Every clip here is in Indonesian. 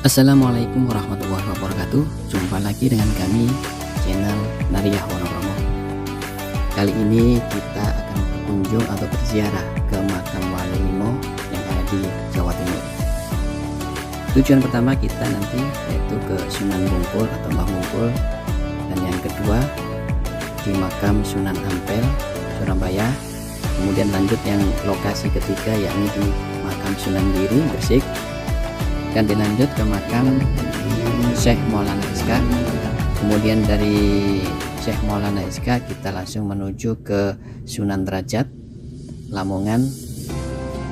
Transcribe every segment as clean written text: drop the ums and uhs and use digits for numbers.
Assalamualaikum warahmatullahi wabarakatuh. Jumpa lagi dengan kami, channel Nariyah Wonokromo. Kali ini kita akan berkunjung atau berziarah ke makam Wali Limo yang ada di Jawa Timur. Tujuan pertama kita nanti yaitu ke Sunan Bungkul atau Mbah Bungkul, dan yang kedua di makam Sunan Ampel, Surabaya. Kemudian lanjut yang lokasi ketiga yakni di makam Sunan Giri, Gresik, dan dilanjut ke makam Syekh Maulana Iska. Kemudian dari Syekh Maulana Iska kita langsung menuju ke Sunan Derajat, Lamongan.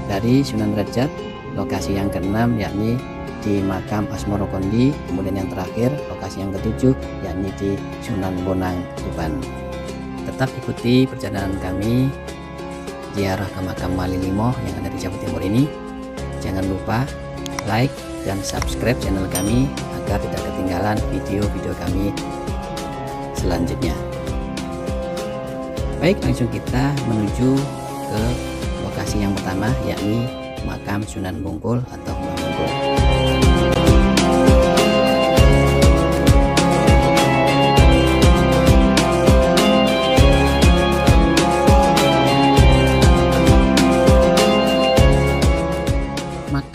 Dari Sunan Derajat lokasi yang keenam yakni di makam Asmoro Kondi. Kemudian yang terakhir lokasi yang ketujuh yakni di Sunan Bonang, Tuban. Tetap ikuti perjalanan kami ziarah ke makam Wali Limo yang ada di Jawa Timur ini. Jangan lupa like dan subscribe channel kami agar tidak ketinggalan video-video kami selanjutnya. Baik, langsung kita menuju ke lokasi yang pertama yakni makam Sunan Bungkul atau Mbah Bungkul.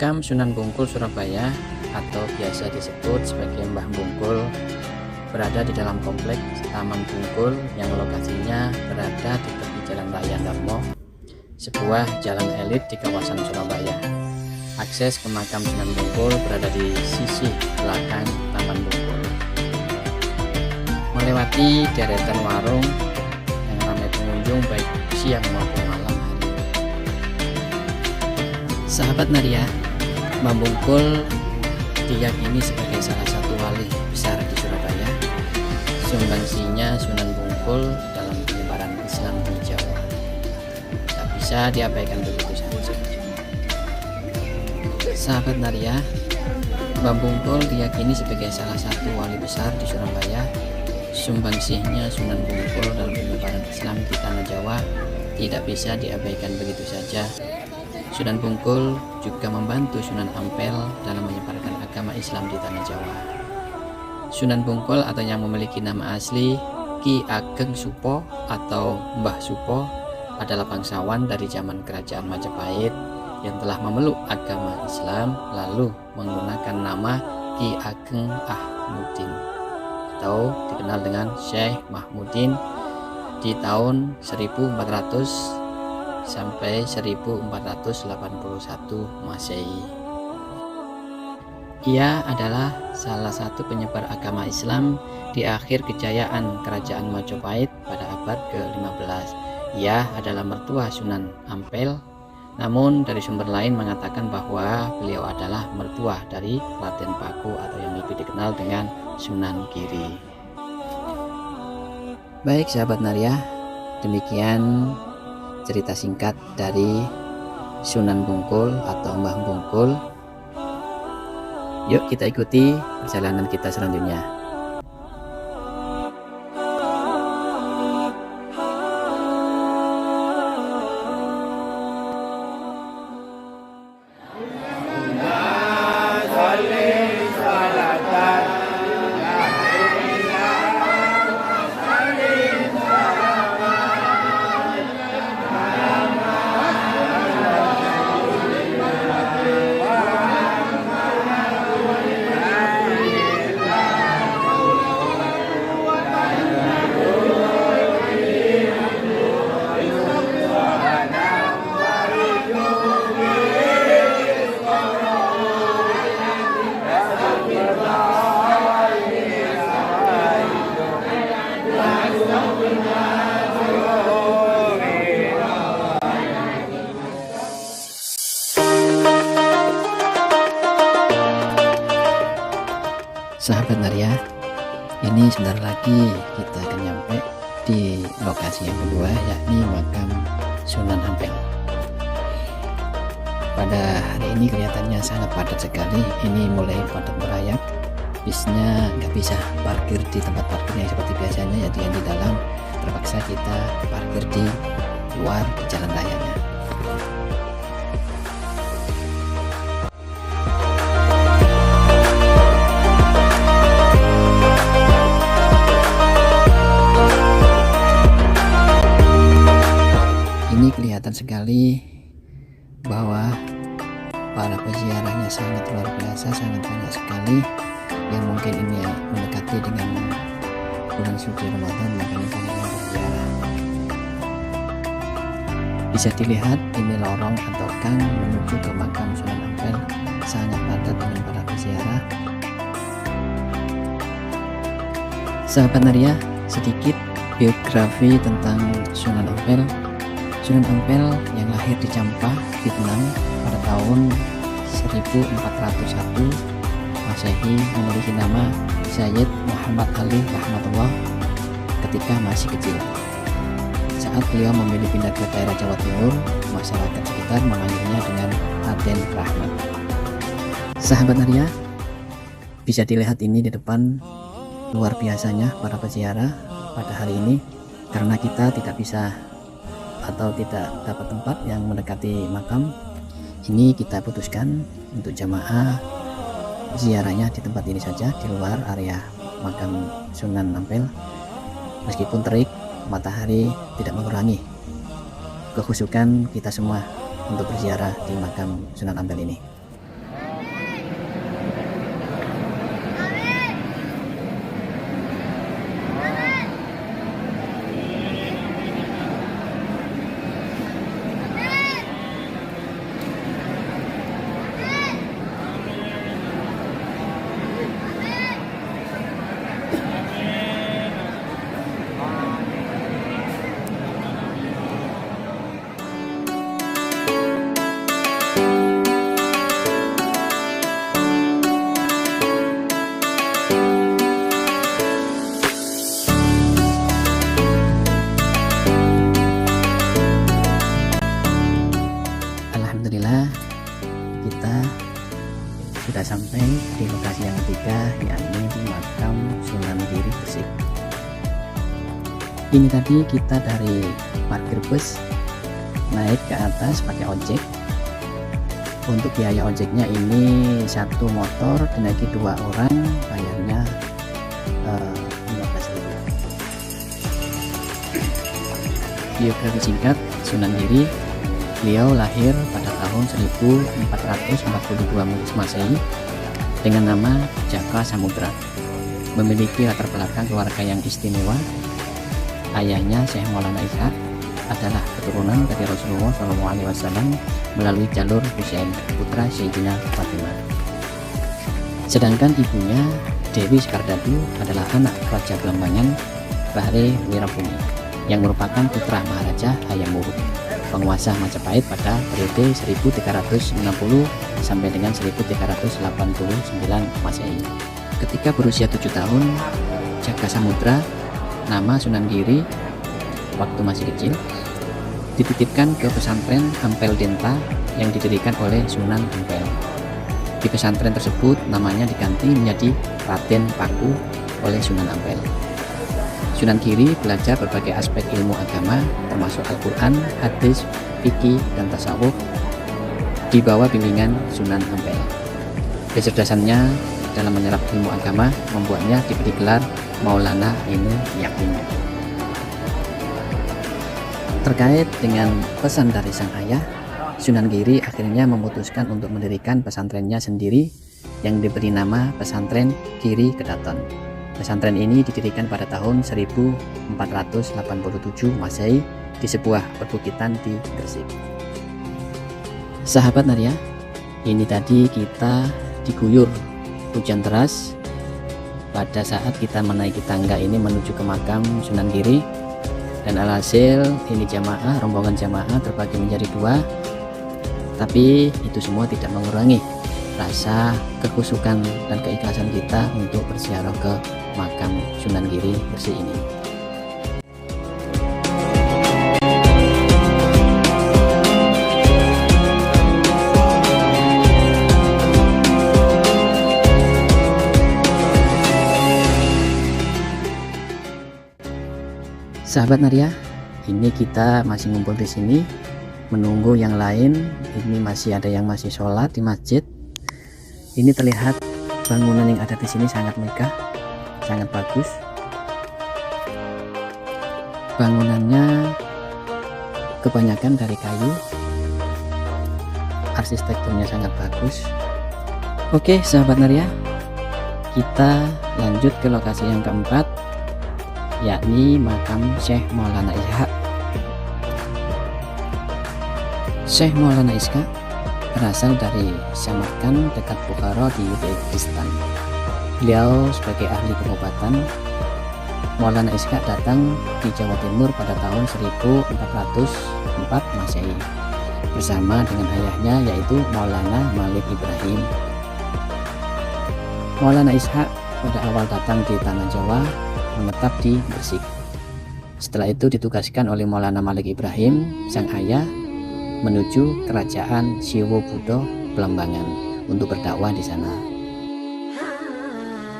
Makam Sunan Bungkul Surabaya atau biasa disebut sebagai Mbah Bungkul berada di dalam kompleks Taman Bungkul yang lokasinya berada di tepi Jalan Raya Darmo, sebuah jalan elit di kawasan Surabaya. Akses ke makam Sunan Bungkul berada di sisi belakang Taman Bungkul, melewati deretan warung yang ramai pengunjung baik siang maupun malam hari. Sahabat Nariyah, Mbah Bungkul diyakini sebagai salah satu wali besar di Surabaya. Sumbangsinya Sunan Bungkul dalam penyebaran Islam di Jawa tak bisa diabaikan begitu saja. Sahabat Nariyah, Mbah Bungkul diyakini sebagai salah satu wali besar di Surabaya. Sumbangsinya Sunan Bungkul dalam penyebaran Islam di tanah Jawa tidak bisa diabaikan begitu saja. Sunan Bungkul juga membantu Sunan Ampel dalam menyebarkan agama Islam di tanah Jawa. Sunan Bungkul atau yang memiliki nama asli Ki Ageng Supo atau Mbah Supo adalah bangsawan dari zaman Kerajaan Majapahit yang telah memeluk agama Islam lalu menggunakan nama Ki Ageng Ahmuddin atau dikenal dengan Syekh Mahmudin di tahun 1400 sampai 1481 Masehi. Ia adalah salah satu penyebar agama Islam di akhir kejayaan Kerajaan Majapahit pada abad ke-15. Ia adalah mertua Sunan Ampel, namun dari sumber lain mengatakan bahwa beliau adalah mertua dari Raden Paku atau yang lebih dikenal dengan Sunan Giri. Baik sahabat Nariyah, demikian cerita singkat dari Sunan Bungkul atau Mbah Bungkul. Yuk kita ikuti perjalanan kita selanjutnya. Sahabat Nariyah, ini sebentar lagi kita akan nyampe di lokasi yang kedua yakni makam Sunan Ampel. Pada hari ini kelihatannya sangat padat sekali. Ini mulai padat merayap, bisnya nggak bisa parkir di tempat parkir yang seperti biasanya, yaitu yang di dalam. Terpaksa kita parkir di luar di jalan rayanya. kelihatan sekali bahwa para peziarahnya sangat luar biasa, sangat banyak sekali yang mungkin ini mendekati dengan bulan suci Ramadan, makanya banyak yang berziarah. Bisa dilihat ini lorong atau gang menuju ke makam Sunan Ampel sangat padat dengan para peziarah. Sahabat Naria, sedikit biografi tentang Sunan Ampel. Sunan Ampel yang lahir di Campah, Vietnam pada tahun 1401 Masehi memiliki nama Syed Muhammad Ali Rahmatullah ketika masih kecil. Saat beliau memilih pindah ke daerah Jawa Timur, masyarakat sekitar memanggilnya dengan Raden Rahmat. Sahabat Naria, bisa dilihat ini di depan luar biasanya para peziarah pada hari ini, karena kita tidak bisa atau tidak dapat tempat yang mendekati makam ini, kita putuskan untuk jamaah ziarahnya di tempat ini saja, di luar area makam Sunan Ampel. Meskipun terik, matahari tidak mengurangi kekhusyukan kita semua untuk berziarah di makam Sunan Ampel ini. Alhamdulillah, kita sudah sampai di lokasi yang ketiga, yakni di makam Sunan Giri Gresik. Ini tadi kita dari parkir bus naik ke atas pakai ojek. Untuk biaya ojeknya ini satu motor dinaiki 2 orang, bayarnya 15.000. Biografi singkat Sunan Giri. Beliau lahir pada tahun 1442 Masehi dengan nama Jaka Samudra. Memiliki latar belakang keluarga yang istimewa. Ayahnya Syekh Maulana Ishaq adalah keturunan dari Rasulullah SAW melalui jalur Husain, putra Sayyidina Fatimah. Sedangkan ibunya Dewi Skardadu adalah anak Raja Belambangan Bahre Wirabumi yang merupakan putra Maharaja Hayam Wuruk, penguasa Majapahit pada periode 1360 sampai dengan 1389 Masehi. Ketika berusia 7 tahun, Jaka Samudra, nama Sunan Giri waktu masih kecil, dititipkan ke pesantren Ampel Denta yang didirikan oleh Sunan Ampel. Di pesantren tersebut namanya diganti menjadi Raden Paku oleh Sunan Ampel. Sunan Giri belajar berbagai aspek ilmu agama termasuk Al-Quran, hadis, fikih, dan tasawuf di bawah bimbingan Sunan Ampel. Kecerdasannya dalam menyerap ilmu agama membuatnya diberi gelar Maulana Ainul Yakin. Terkait dengan pesan dari sang ayah, Sunan Giri akhirnya memutuskan untuk mendirikan pesantrennya sendiri yang diberi nama Pesantren Giri Kedaton. Pesantren ini didirikan pada tahun 1487 Masehi di sebuah perbukitan di Gresik. Sahabat Naria, ini tadi kita diguyur hujan deras pada saat kita menaiki tangga ini menuju ke makam Sunan Giri, dan alhasil ini rombongan jamaah terbagi menjadi 2, tapi itu semua tidak mengurangi rasa kekhusyukan dan keikhlasan kita untuk berziarah ke makam Sunan Giri Gresik ini. Sahabat Naria, ini kita masih ngumpul di sini menunggu yang lain. Ini masih ada yang masih sholat di masjid. Ini terlihat bangunan yang ada di sini sangat megah, sangat bagus. Bangunannya kebanyakan dari kayu, arsitekturnya sangat bagus. Oke sahabat Naria, kita lanjut ke lokasi yang keempat, yakni makam Syekh Maulana Ishaq. Syekh Maulana Ishaq berasal dari Samarkand dekat Bukhara di Uzbekistan. Beliau sebagai ahli pengobatan. Maulana Ishaq datang di Jawa Timur pada tahun 1404 Masehi bersama dengan ayahnya, yaitu Maulana Malik Ibrahim. Maulana Ishaq pada awal datang di tanah Jawa menetap di Gresik. Setelah itu ditugaskan oleh Maulana Malik Ibrahim, sang ayah, menuju kerajaan Siwo Budo Belambangan untuk berdakwah di sana.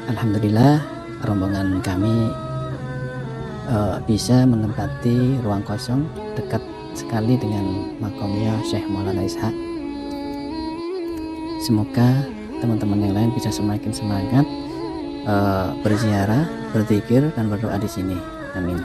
Alhamdulillah, rombongan kami bisa menempati ruang kosong dekat sekali dengan makamnya Syekh Maulana Ishaq. Semoga teman-teman yang lain bisa semakin semangat berziarah, berzikir, dan berdoa di sini. Amin.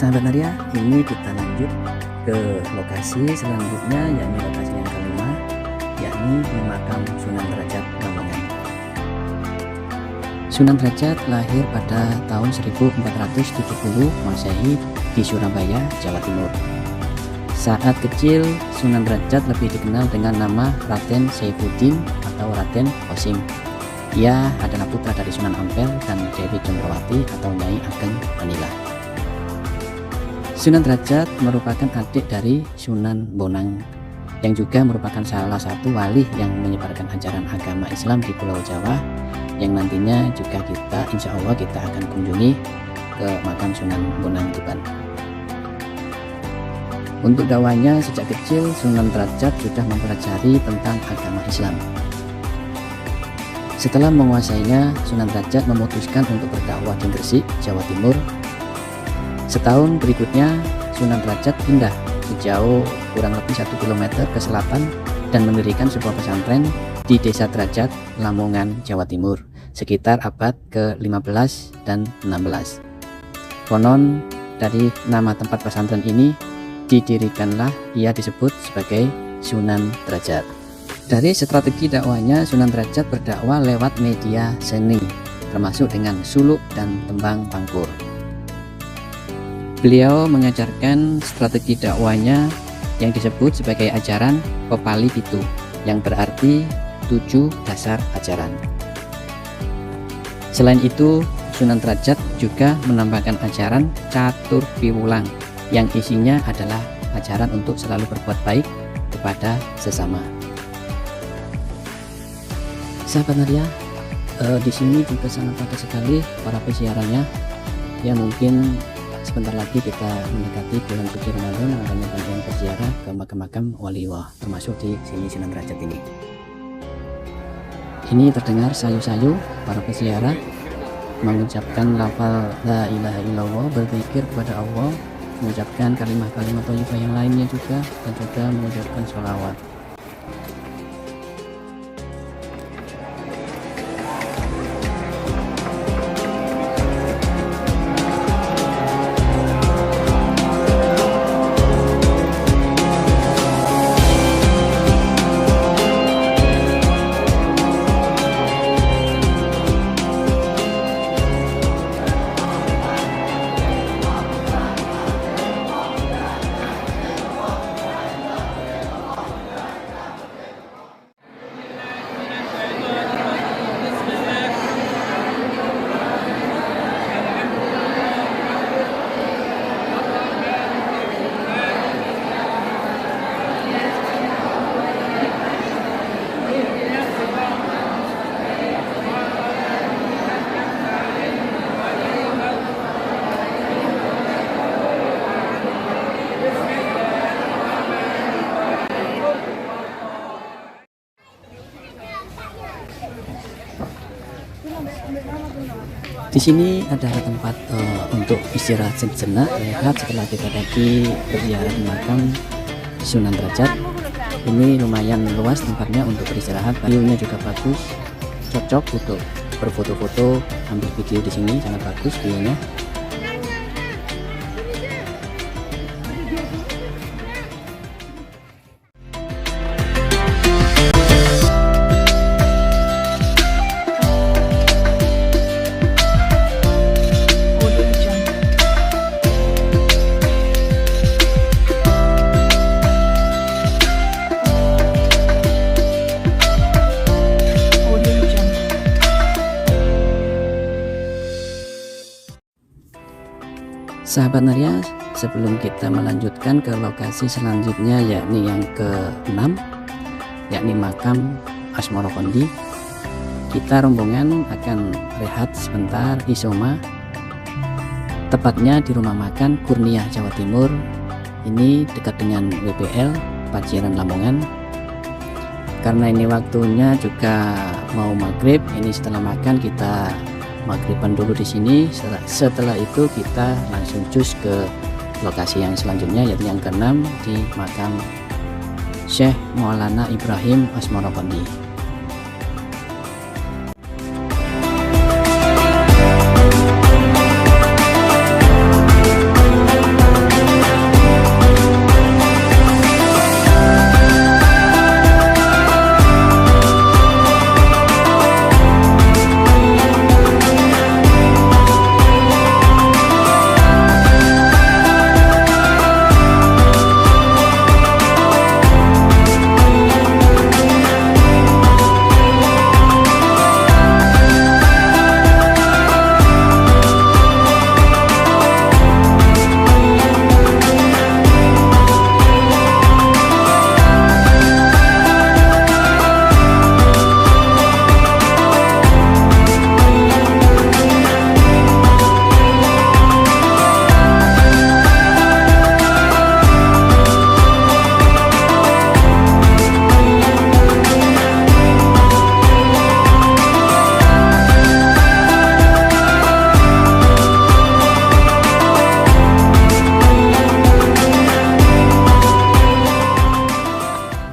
Sahabat Naria, ini kita lanjut ke lokasi selanjutnya, yakni lokasi yang kelima, yakni di makam Sunan Derajat Lamongan. Sunan Derajat lahir pada tahun 1470 Masehi di Surabaya, Jawa Timur. Saat kecil, Sunan Derajat lebih dikenal dengan nama Raden Saifuddin atau Raden Qasim. Ia adalah putra dari Sunan Ampel dan Dewi Cendrawati atau Nyai Ageng Manila. Sunan Derajat merupakan adik dari Sunan Bonang, yang juga merupakan salah satu wali yang menyebarkan ajaran agama Islam di Pulau Jawa, yang nantinya juga insya Allah kita akan kunjungi ke makam Sunan Bonang Tuban. Untuk dakwahnya sejak kecil, Sunan Derajat sudah mempelajari tentang agama Islam. Setelah menguasainya, Sunan Derajat memutuskan untuk berdakwah di Gresik, Jawa Timur. Setahun berikutnya, Sunan Derajat pindah sejauh kurang lebih 1 km ke selatan dan mendirikan sebuah pesantren di Desa Derajat, Lamongan, Jawa Timur, sekitar abad ke-15 dan 16. Konon dari nama tempat pesantren ini didirikanlah ia disebut sebagai Sunan Derajat. Dari strategi dakwahnya, Sunan Derajat berdakwah lewat media seni, termasuk dengan suluk dan tembang pangkur. Beliau mengajarkan strategi dakwahnya yang disebut sebagai ajaran Pepali Pitu, yang berarti 7 dasar ajaran. Selain itu, Sunan Derajat juga menambahkan ajaran Catur Piwulang, yang isinya adalah ajaran untuk selalu berbuat baik kepada sesama. Sahabat Naria, di sini juga sangat padat sekali para peziarahnya. Ya, mungkin sebentar lagi kita mendekati bulan suci Ramadan, makanya banyak yang berziarah ke makam-makam waliullah, termasuk di sini Sunan Derajat ini. Ini terdengar sayu-sayu para peziarah mengucapkan lafal la ilaha illallah, berzikir kepada Allah, mengucapkan kalimat-kalimat thayyibah yang lainnya juga, dan juga mengucapkan sholawat. Di sini adalah tempat untuk istirahat sejenak, rehat setelah kita tadi berziarah di makam Sunan Derajat. Ini lumayan luas tempatnya untuk beristirahat, view-nya juga bagus, cocok untuk berfoto-foto, ambil video di sini sangat bagus view-nya. Sahabat Naria, sebelum kita melanjutkan ke lokasi selanjutnya, yakni yang ke-6, yakni makam Asmoro Kondi, kita rombongan akan rehat sebentar isoma, tepatnya di rumah makan Kurnia Jawa Timur. Ini dekat dengan WPL Paciran Lamongan. Karena ini waktunya juga mau maghrib, ini setelah makan kita maghriban dulu di sini. Setelah itu kita langsung cus ke lokasi yang selanjutnya, yaitu yang ke-6 di makam Syekh Maulana Ibrahim Asmoro Kondi.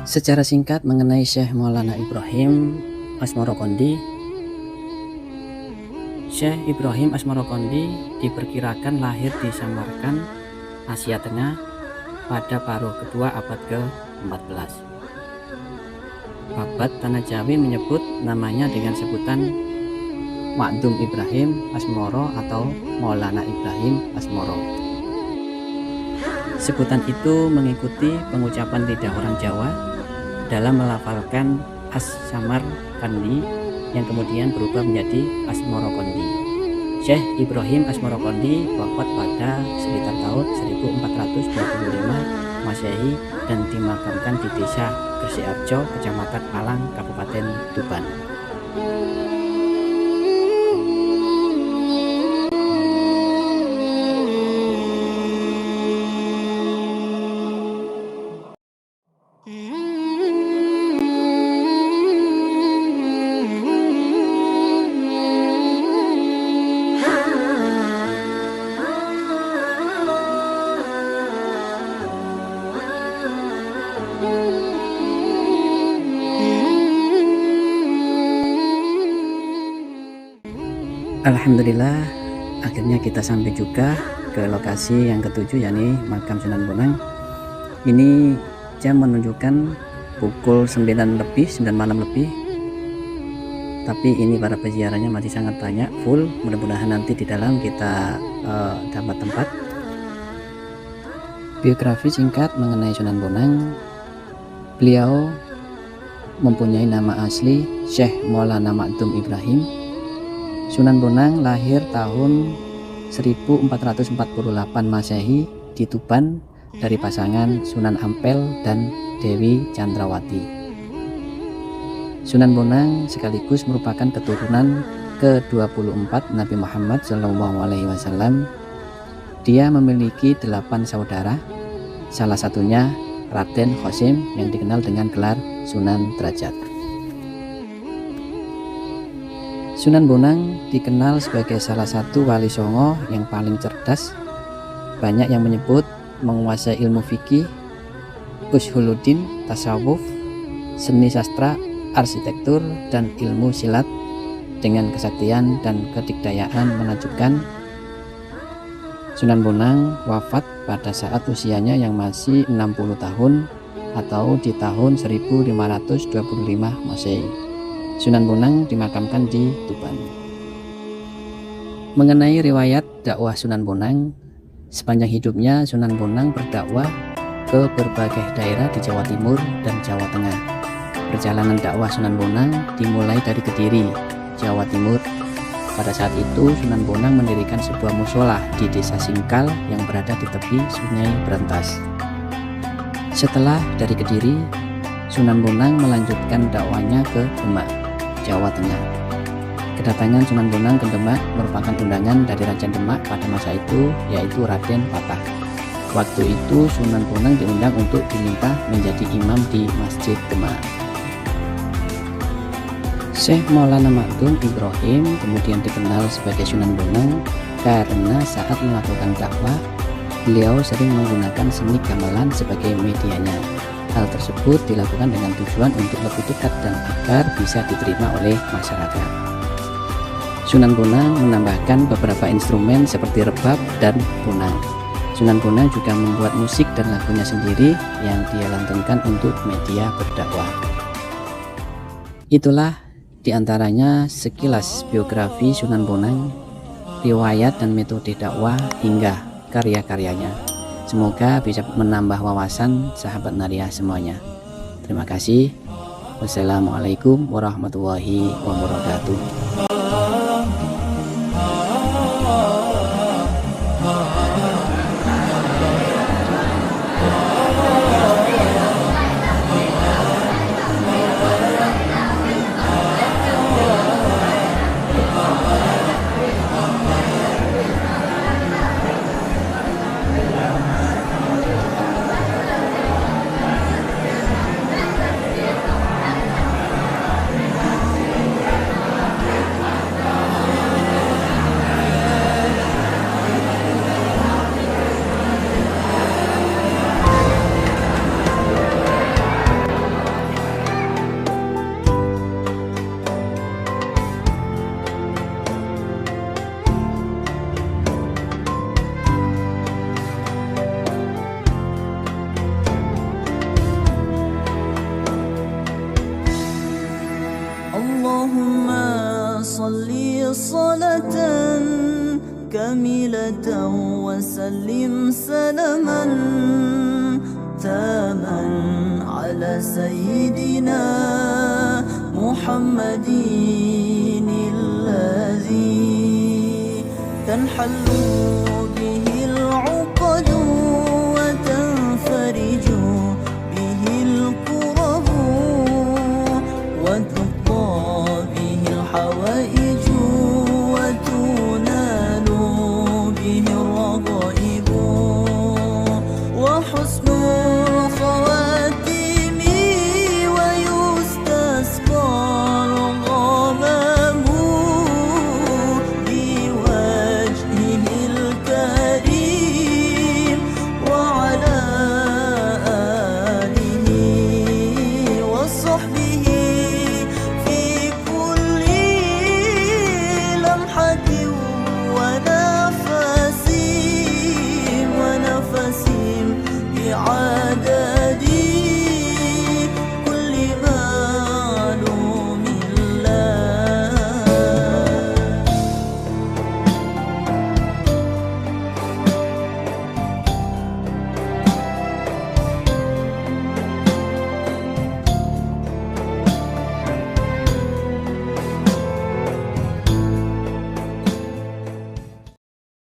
Secara singkat mengenai Syekh Maulana Ibrahim Asmoro Kondi. Syekh Ibrahim Asmoro Kondi diperkirakan lahir di Samarkand, Asia Tengah pada paruh kedua abad ke-14. Babat Tanah Jawi menyebut namanya dengan sebutan Makdum Ibrahim Asmoro atau Maulana Ibrahim Asmoro. Sebutan itu mengikuti pengucapan lidah orang Jawa dalam melafalkan As-Samarkandi yang kemudian berubah menjadi Asmoro Kondi. Syekh Ibrahim Asmoro Kondi wafat pada sekitar tahun 1425 Masehi dan dimakamkan di desa Gresik-Arjo, Kecamatan Malang, Kabupaten Tuban. Alhamdulillah, akhirnya kita sampai juga ke lokasi yang ke-7, yakni makam Sunan Bonang. Ini jam menunjukkan pukul 9 malam lebih, tapi ini para peziarahnya masih sangat banyak, full. Mudah-mudahan nanti di dalam kita dapat tempat. Biografi singkat mengenai Sunan Bonang. Beliau mempunyai nama asli Syekh Maulana Makdum Ibrahim. Sunan Bonang lahir tahun 1448 Masehi di Tuban dari pasangan Sunan Ampel dan Dewi Chandrawati. Sunan Bonang sekaligus merupakan keturunan ke-24 Nabi Muhammad SAW. Dia memiliki 8 saudara, salah satunya Raden Qasim yang dikenal dengan gelar Sunan Derajat. Sunan Bonang dikenal sebagai salah satu wali songo yang paling cerdas. Banyak yang menyebut menguasai ilmu fikih, ushuluddin, tasawuf, seni sastra, arsitektur, dan ilmu silat dengan kesaktian dan kedikdayaan menakjubkan. Sunan Bonang wafat pada saat usianya yang masih 60 tahun atau di tahun 1525 Masehi. Sunan Bonang dimakamkan di Tuban. Mengenai riwayat dakwah Sunan Bonang, sepanjang hidupnya Sunan Bonang berdakwah ke berbagai daerah di Jawa Timur dan Jawa Tengah. Perjalanan dakwah Sunan Bonang dimulai dari Kediri, Jawa Timur. Pada saat itu Sunan Bonang mendirikan sebuah mushola di desa Singkal yang berada di tepi Sungai Berantas. Setelah dari Kediri, Sunan Bonang melanjutkan dakwahnya ke Demak, Jawa Tengah. Kedatangan Sunan Bonang ke Demak merupakan undangan dari Raja Demak pada masa itu, yaitu Raden Patah. Waktu itu Sunan Bonang diundang untuk diminta menjadi imam di Masjid Demak. Syekh Maulana Maktum Ibrahim kemudian dikenal sebagai Sunan Bonang karena saat melakukan dakwah, beliau sering menggunakan seni gamelan sebagai medianya. Hal tersebut dilakukan dengan tujuan untuk lebih dekat dan agar bisa diterima oleh masyarakat. Sunan Bonang menambahkan beberapa instrumen seperti rebab dan punang. Sunan Bonang juga membuat musik dan lagunya sendiri yang dia lantunkan untuk media berdakwah. Itulah diantaranya sekilas biografi Sunan Bonang, riwayat dan metode dakwah hingga karya-karyanya. Semoga bisa menambah wawasan sahabat Nariyah semuanya. Terima kasih. Wassalamualaikum warahmatullahi wabarakatuh. Allahumma salli salatan kamilatan wa sallim salaman taman ala sayyidina Muhammadin alladhi tanhallu bihi al-uqadu wa tanfariju bihi al-kurabu wa الحوائج وتنال به الرغائب وحسن